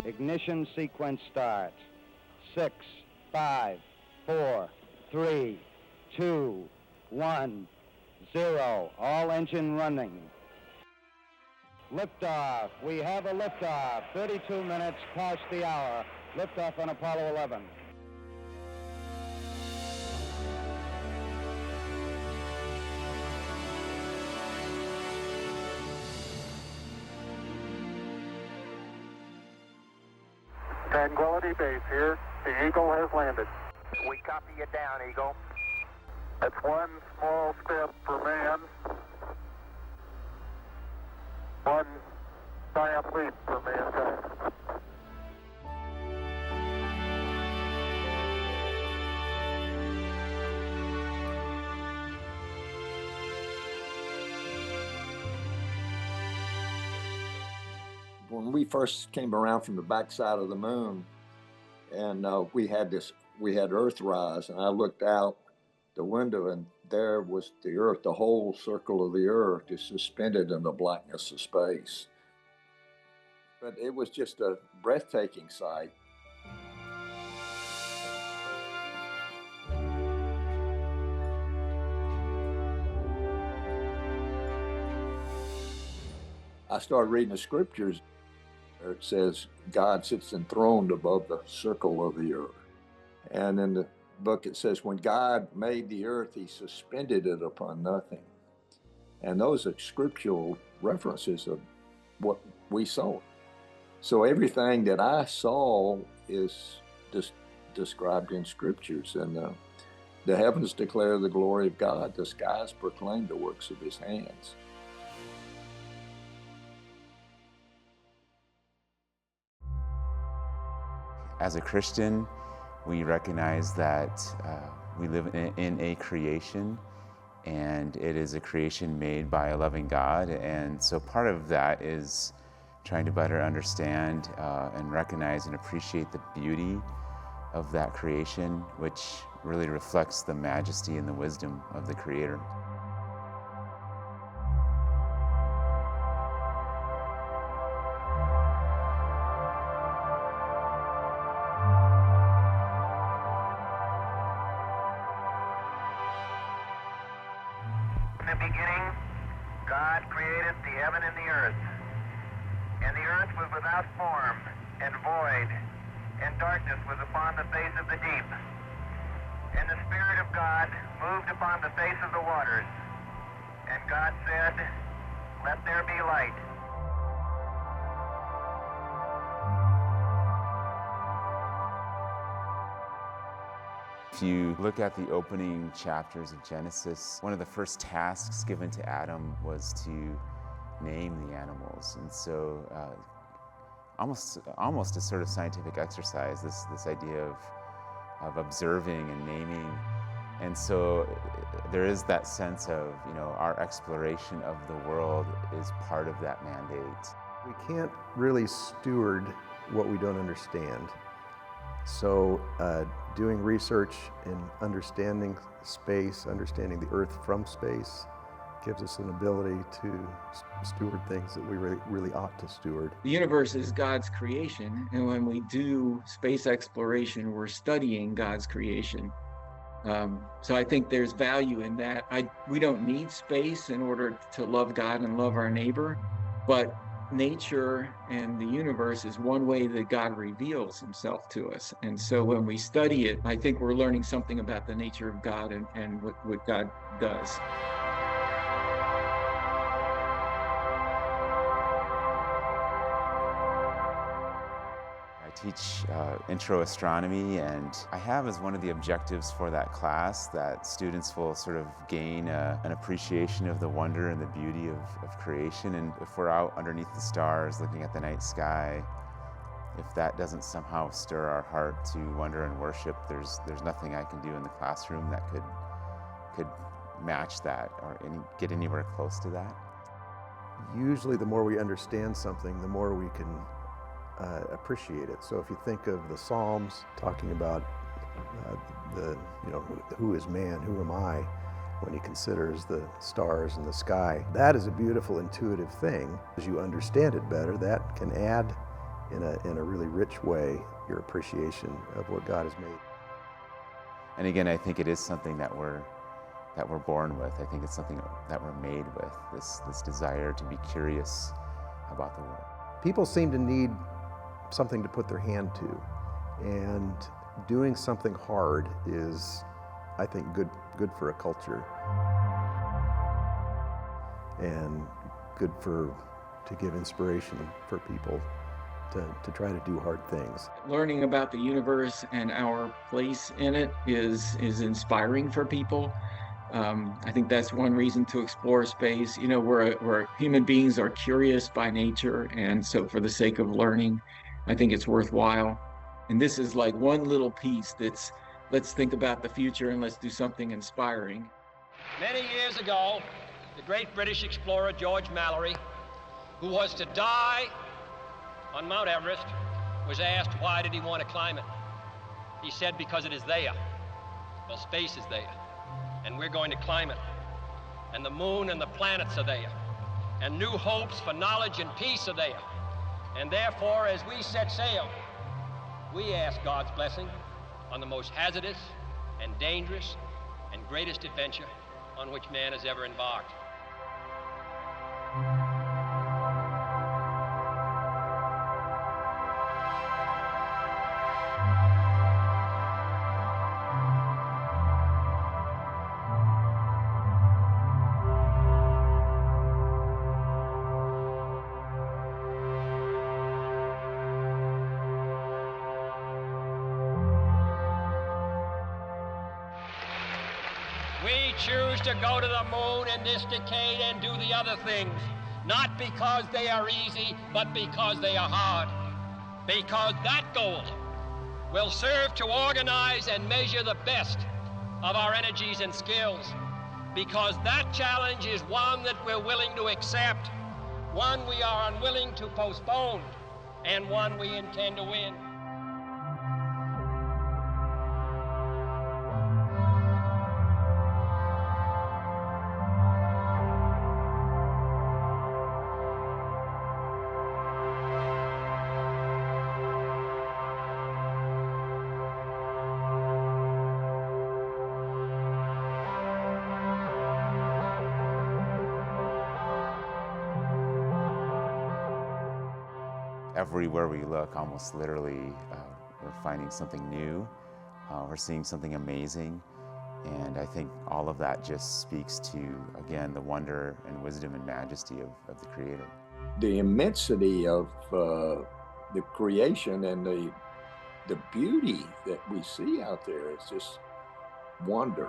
Ignition sequence start. 6, 5, 4, 3, 2, 1, 0. All engine running. Liftoff. We have a liftoff. 32 minutes past the hour. Liftoff on Apollo 11. Tranquility Base here. The Eagle has landed. We copy you down, Eagle. That's one small step for man, one giant leap for mankind. When we first came around from the backside of the moon, and we had Earthrise, and I looked out the window, and there was the Earth. The whole circle of the Earth is suspended in the blackness of space. But it was just a breathtaking sight. I started reading the scriptures. It says God sits enthroned above the circle of the earth. And in the book it says when God made the earth, he suspended it upon nothing. And those are scriptural references of what we saw. So everything that I saw is described in scriptures. And the heavens declare the glory of God. The skies proclaim the works of his hands. As a Christian, we recognize that we live in a creation, and it is a creation made by a loving God. And so part of that is trying to better understand and recognize and appreciate the beauty of that creation, which really reflects the majesty and the wisdom of the Creator. In the beginning, God created the heaven and the earth. And the earth was without form and void, and darkness was upon the face of the deep. And the Spirit of God moved upon the face of the waters. And God said, "Let there be light." If you look at the opening chapters of Genesis, one of the first tasks given to Adam was to name the animals. And so almost a sort of scientific exercise, this idea of observing and naming. And so there is that sense of, our exploration of the world is part of that mandate. We can't really steward what we don't understand. So doing research and understanding space, understanding the Earth from space, gives us an ability to steward things that we really ought to steward. The universe is God's creation, and when we do space exploration, we're studying God's creation. So I think there's value in that. We don't need space in order to love God and love our neighbor, but nature and the universe is one way that God reveals himself to us. And so when we study it, I think we're learning something about the nature of God and what God does. I teach intro astronomy, and I have as one of the objectives for that class that students will sort of gain an appreciation of the wonder and the beauty of creation. And if we're out underneath the stars looking at the night sky, if that doesn't somehow stir our heart to wonder and worship, there's nothing I can do in the classroom that could match that or get anywhere close to that. Usually the more we understand something, the more we can appreciate it. So if you think of the Psalms talking about who is man, who am I, when he considers the stars in the sky, that is a beautiful intuitive thing. As you understand it better, that can add in a really rich way your appreciation of what God has made. And again, I think it is something that we're born with. I think it's something that we're made with, this desire to be curious about the world. People seem to need something to put their hand to, and doing something hard is, I think, good for a culture, and good to give inspiration for people to try to do hard things. Learning about the universe and our place in it is inspiring for people. I think that's one reason to explore space. You know, we're human beings are curious by nature, and so for the sake of learning, I think it's worthwhile. And this is like one little piece that's, let's think about the future and let's do something inspiring. Many years ago, the great British explorer George Mallory, who was to die on Mount Everest, was asked why did he want to climb it. He said, because it is there. Well, space is there, and we're going to climb it. And the moon and the planets are there, and new hopes for knowledge and peace are there. And therefore, as we set sail, we ask God's blessing on the most hazardous and dangerous and greatest adventure on which man has ever embarked. We choose to go to the moon in this decade and do the other things, not because they are easy, but because they are hard. Because that goal will serve to organize and measure the best of our energies and skills. Because that challenge is one that we're willing to accept, one we are unwilling to postpone, and one we intend to win. Everywhere we look, almost literally, we're finding something new. We're seeing something amazing. And I think all of that just speaks to, again, the wonder and wisdom and majesty of the Creator. The immensity of the creation and the beauty that we see out there is just wonder.